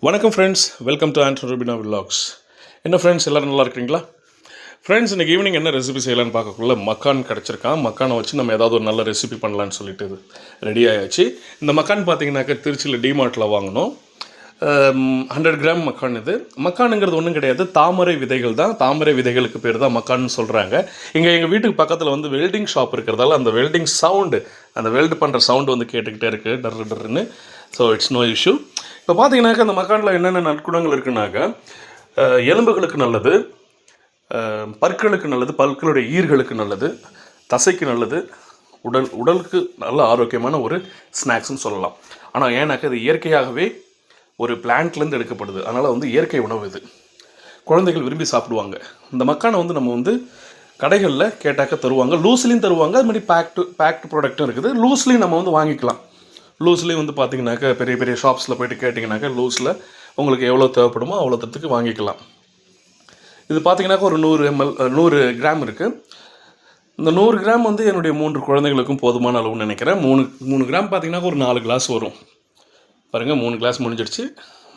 வணக்கம் friends, welcome to Andro Rubina vlogs. என்ன friends, எல்லோரும் நல்லா இருக்கிறீங்களா? ஃப்ரெண்ட்ஸ், இன்றைக்கி ஈவினிங் என்ன ரெசிபி செய்யலான்னு பார்க்கக்குள்ள மக்கான் கிடச்சிருக்கான். மக்கானை வச்சு நம்ம ஏதாவது ஒரு நல்ல ரெசிபி பண்ணலான்னு சொல்லிட்டு ரெடி ஆகிடுச்சு. இந்த மக்கான் பார்த்தீங்கன்னாக்கா திருச்சியில் டிமார்ட்டில் வாங்கினோம். 100 கிராம் மக்கான். இது மக்கானுங்கிறது ஒன்றும் கிடையாது, தாமரை விதைகள் தான். தாமரை விதைகளுக்கு பேர் தான் மக்கான்னு சொல்கிறாங்க. இங்கே எங்கள் வீட்டுக்கு பக்கத்தில் வந்து வெல்டிங் ஷாப் இருக்கிறதால அந்த வெல்டிங் சவுண்டு, அந்த வெல்டு பண்ணுற சவுண்டு வந்து கேட்டுக்கிட்டே இருக்குது, டர்ரு டர்ருன்னு. So it's no issue. இப்போ பார்த்தீங்கன்னாக்கா அந்த மக்கானில் என்னென்ன நற்குணங்கள் இருக்குன்னாக்கா, எலும்புகளுக்கு நல்லது, பற்களுக்கு நல்லது, பற்களுடைய ஈர்களுக்கு நல்லது, தசைக்கு நல்லது, உடலுக்கு நல்ல ஆரோக்கியமான ஒரு ஸ்நாக்ஸ்னு சொல்லலாம். ஆனால் ஏன்னாக்கா இது இயற்கையாகவே ஒரு பிளான்ட்லேருந்து எடுக்கப்படுது. அதனால் வந்து இயற்கை உணவு இது. குழந்தைகள் விரும்பி சாப்பிடுவாங்க. இந்த மக்கானை வந்து நம்ம வந்து கடைகளில் கேட்டாக்க தருவாங்க, லூஸ்லேயும் தருவாங்க. அது மாதிரி பேக்டு ப்ராடக்ட்டும் இருக்குது. லூஸ்லேயும் நம்ம வந்து வாங்கிக்கலாம். லூஸ்லேயும் வந்து பார்த்திங்கனாக்கா பெரிய பெரிய ஷாப்ஸில் போய்ட்டு கேட்டிங்கனாக்கா லூஸில் உங்களுக்கு எவ்வளோ தேவைப்படுமோ அவ்வளோ தரத்துக்கு வாங்கிக்கலாம். இது பார்த்திங்கனாக்கா ஒரு 100 கிராம் இருக்குது. இந்த 100 கிராம் வந்து என்னுடைய 3 குழந்தைகளுக்கும் போதுமான அளவுன்னு நினைக்கிறேன். 3 கிராம் பார்த்திங்கனாக்கா ஒரு 4 கிளாஸ் வரும். பாருங்கள், 3 கிளாஸ் முடிஞ்சிடுச்சு.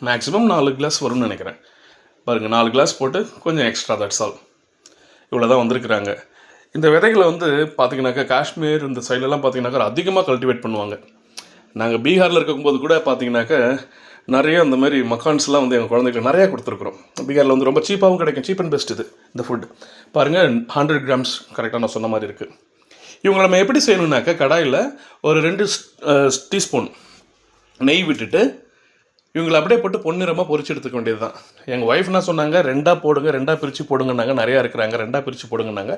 மேக்ஸிமம் 4 கிளாஸ் வரும்னு நினைக்கிறேன். பாருங்கள், 4 கிளாஸ் போட்டு கொஞ்சம் எக்ஸ்ட்ரா, தட்ஸ் ஆல். இவ்வளோ தான் வந்திருக்கிறாங்க. இந்த விதைகளை வந்து பார்த்திங்கனாக்கா காஷ்மீர் இந்த சைட்லலாம் பார்த்திங்கனாக்கா அதிகமாக கல்டிவேட் பண்ணுவாங்க. நாங்கள் பீகாரில் இருக்கும்போது கூட பார்த்திங்கனாக்கா நிறைய இந்த மாதிரி மக்கான்ஸ்லாம் வந்து எங்கள் குழந்தைகளுக்கு நிறையா கொடுத்துருக்குறோம். பீகாரில் வந்து ரொம்ப சீப்பாகவும் கிடைக்கும். சீப் அண்ட் பெஸ்ட் இது இந்த ஃபுட். பாருங்கள், 100 கிராம்ஸ் கரெக்டாக நான் சொன்ன மாதிரி இருக்குது. இவங்களை நம்ம எப்படி செய்யணுன்னாக்கா, கடாயில் ஒரு 2 டீஸ்பூன் நெய் விட்டுட்டு இவங்களை அப்படியே போட்டு பொன்னிறமாக பொரிச்சு எடுத்துக்க வேண்டியது தான். எங்கள் ஒய்ஃப் என்ன சொன்னாங்க, 2 போடுங்க, 2 பிரித்து போடுங்கன்னாங்க. நிறையா இருக்கிறாங்க, 2 பிரித்து போடுங்கன்னாங்க.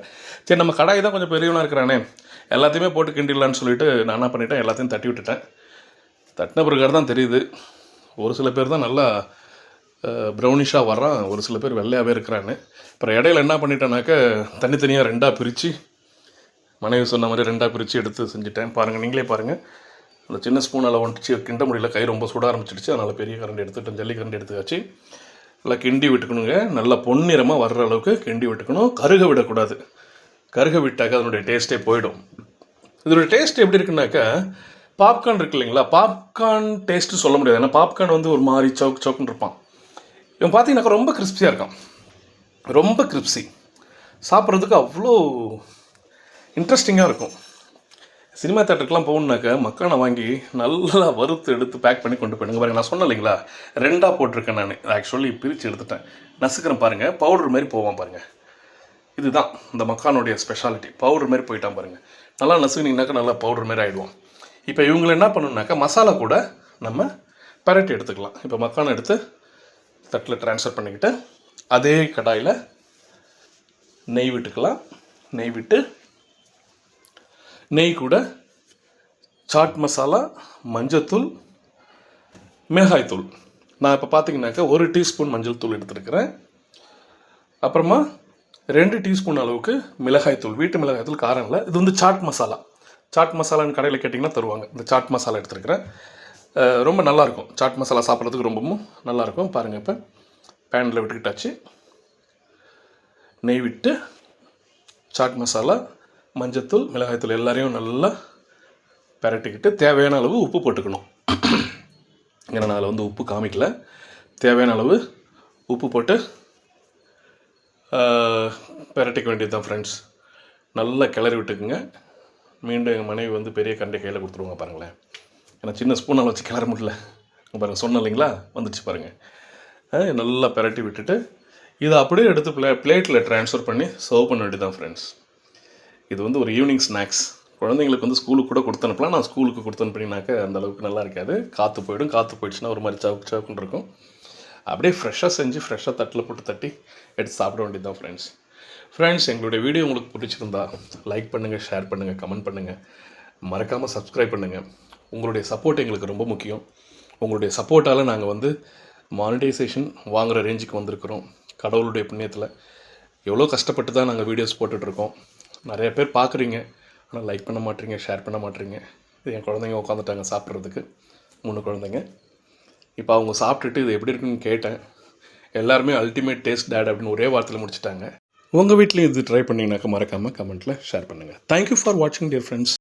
சரி, நம்ம கடாய் தான் கொஞ்சம் பெரியவனாக இருக்கிறானே, எல்லாத்தையுமே போட்டு கிண்டிடலான்னு சொல்லிட்டு நான் என்ன பண்ணிட்டேன், எல்லாத்தையும் தட்டி விட்டுட்டேன். தட்டின பிறகு தான் தெரியுது, ஒரு சில பேர் தான் நல்லா ப்ரௌனிஷாக வர்றான், ஒரு சில பேர் வெள்ளையாகவே இருக்கிறான்னு. அப்புறம் இடையில என்ன பண்ணிட்டேன்னாக்கா, தனித்தனியாக 2 பிரித்து, மனைவி சொன்ன மாதிரி 2 பிரித்து எடுத்து செஞ்சுட்டேன். பாருங்கள், நீங்களே பாருங்கள். அந்த சின்ன ஸ்பூனால் வந்துச்சு கிண்ட முடியல, கை ரொம்ப சுட ஆரம்பிச்சிடுச்சு. அதனால் பெரிய கரண்டி எடுத்துகிட்டு ஜல்லி கரண்டி எடுத்துக்காச்சு. நல்லா கிண்டி விட்டுக்கணுங்க. நல்லா பொன்னிறமாக வர்ற அளவுக்கு கிண்டி விட்டுக்கணும். கருக விடக்கூடாது. கருக விட்டாக்க அதனுடைய டேஸ்ட்டே போயிடும். இதனுடைய டேஸ்ட் எப்படி இருக்குன்னாக்கா, பாப்கார்ன் இருக்கு இல்லைங்களா, பாப்கார்ன் டேஸ்ட்டு சொல்ல முடியாது. ஏன்னா பாப்கார்ன் வந்து ஒரு மாதிரி சவுக்குன்னு இருப்பான். இவன் பார்த்தீங்கன்னாக்கா ரொம்ப கிறிஸ்பியாக இருக்கான். ரொம்ப கிறிஸ்பி, சாப்பிட்றதுக்கு அவ்வளோ இன்ட்ரெஸ்டிங்காக இருக்கும். சினிமா தேட்டருக்குலாம் போகணுன்னாக்கா மக்கானை வாங்கி நல்லா வறுத்து எடுத்து பேக் பண்ணி கொண்டு போயிடுங்க. பாருங்கள், நான் சொன்னேன் இல்லைங்களா, 2 போட்டிருக்கேன். நான் ஆக்சுவலி பிரித்து எடுத்துட்டேன். நசுக்கிறேன் பாருங்கள், பவுடர் மாதிரி போவான் பாருங்கள். இதுதான் இந்த மக்கானுடைய ஸ்பெஷாலிட்டி. பவுடர் மாதிரி போயிட்டான் பாருங்கள். நல்லா நசுக்கினீங்கனாக்கா நல்லா பவுடர் மாதிரி ஆகிடுவோம். இப்போ இவங்களை என்ன பண்ணணுன்னாக்கா, மசாலா கூட நம்ம பரட்டி எடுத்துக்கலாம். இப்போ மக்கானை எடுத்து தட்டில் ட்ரான்ஸ்ஃபர் பண்ணிக்கிட்டு அதே கடாயில் நெய் விட்டுக்கலாம். நெய் விட்டு நெய் கூட சாட் மசாலா, மஞ்சத்தூள், மிளகாய்த்தூள். நான் இப்போ பார்த்தீங்கன்னாக்கா 1 டீஸ்பூன் மஞ்சள் தூள் எடுத்துருக்கிறேன். அப்புறமா 2 டீஸ்பூன் அளவுக்கு மிளகாய்த்தூள், வீட்டு மிளகாய்த்தூள், காரம் இல்லை. இது வந்து சாட் மசாலா. சாட் மசாலான்னு கடையில் கேட்டிங்கன்னா தருவாங்க. இந்த சாட் மசாலா எடுத்துருக்கிறேன். ரொம்ப நல்லாயிருக்கும். சாட் மசாலா சாப்பிட்றதுக்கு ரொம்பவும் நல்லாயிருக்கும். பாருங்கள், இப்போ பேனில் விட்டுக்கிட்டாச்சு. நெய் விட்டு சாட் மசாலா, மஞ்சத்தூள், மிளகாய்த்தூள் எல்லாரையும் நல்லா பரட்டிக்கிட்டு தேவையான அளவு உப்பு போட்டுக்கணும். ஏன்னா நான் அதில் வந்து உப்பு காமிக்கல. தேவையான அளவு உப்பு போட்டு பரட்டிக்க வேண்டியது தான் ஃப்ரெண்ட்ஸ். நல்லா கிளறி விட்டுக்குங்க. மீண்டும் எங்கள் மனைவி வந்து பெரிய கண்டை கையில் கொடுத்துருவாங்க பாருங்களேன். ஏன்னா சின்ன ஸ்பூனால் வச்சு கிளற முடியல. பாருங்கள், சொன்னேன் இல்லைங்களா, வந்துடுச்சு பாருங்கள். நல்லா பரட்டி விட்டுட்டு இதை அப்படியே எடுத்து பிளேட்டில் ட்ரான்ஸ்ஃபர் பண்ணி சர்வ் பண்ண வேண்டியது தான் ஃப்ரெண்ட்ஸ். இது வந்து ஒரு ஈவினிங் ஸ்நாக்ஸ். குழந்தைங்களுக்கு வந்து ஸ்கூலுக்கு கூட கொடுத்து அனுப்பலாம். நான் ஸ்கூலுக்கு கொடுத்து அனுப்பினாக்கா அந்தளவுக்கு நல்லா இருக்காது, காற்று போயிடும். காற்று போயிடுச்சுன்னா ஒரு மாதிரி சவுக்குன்னு இருக்கும். அப்படியே ஃப்ரெஷ்ஷாக செஞ்சு ஃப்ரெஷ்ஷாக தட்டில் போட்டு தட்டி எடுத்து சாப்பிட வேண்டியது தான் ஃப்ரெண்ட்ஸ். எங்களுடைய வீடியோ உங்களுக்கு பிடிச்சிருந்தா லைக் பண்ணுங்கள், ஷேர் பண்ணுங்கள், கமெண்ட் பண்ணுங்கள். மறக்காமல் சப்ஸ்கிரைப் பண்ணுங்கள். உங்களுடைய சப்போர்ட் எங்களுக்கு ரொம்ப முக்கியம். உங்களுடைய சப்போர்ட்டால் நாங்கள் வந்து மானிட்டைசேஷன் வாங்குகிற ரேஞ்சுக்கு வந்திருக்கிறோம். கடவுளுடைய புண்ணியத்தில் எவ்வளோ கஷ்டப்பட்டு தான் நாங்கள் வீடியோஸ் போட்டுட்ருக்கோம். நிறைய பேர் பார்க்குறீங்க, ஆனால் லைக் பண்ண மாட்டீங்க, ஷேர் பண்ண மாட்டீங்க. இது என் குழந்தைங்க உட்காந்துட்டாங்க சாப்பிட்றதுக்கு, 3 குழந்தைங்க. இப்போ அவங்க சாப்பிட்டுட்டு இது எப்படி இருக்குன்னு கேட்டேன். எல்லாருமே அல்டிமேட் டேஸ்ட் டேட் அப்படின்னு ஒரே வார்த்தையில் முடிச்சிட்டாங்க. உங்கள் வீட்லேயும் இது ட்ரை பண்ணிங்கனாக்கா மறக்காமல் கமெண்ட்டில் ஷேர் பண்ணுங்கள். தேங்க்யூ ஃபார் வாட்சிங் டியர் ஃப்ரெண்ட்ஸ்.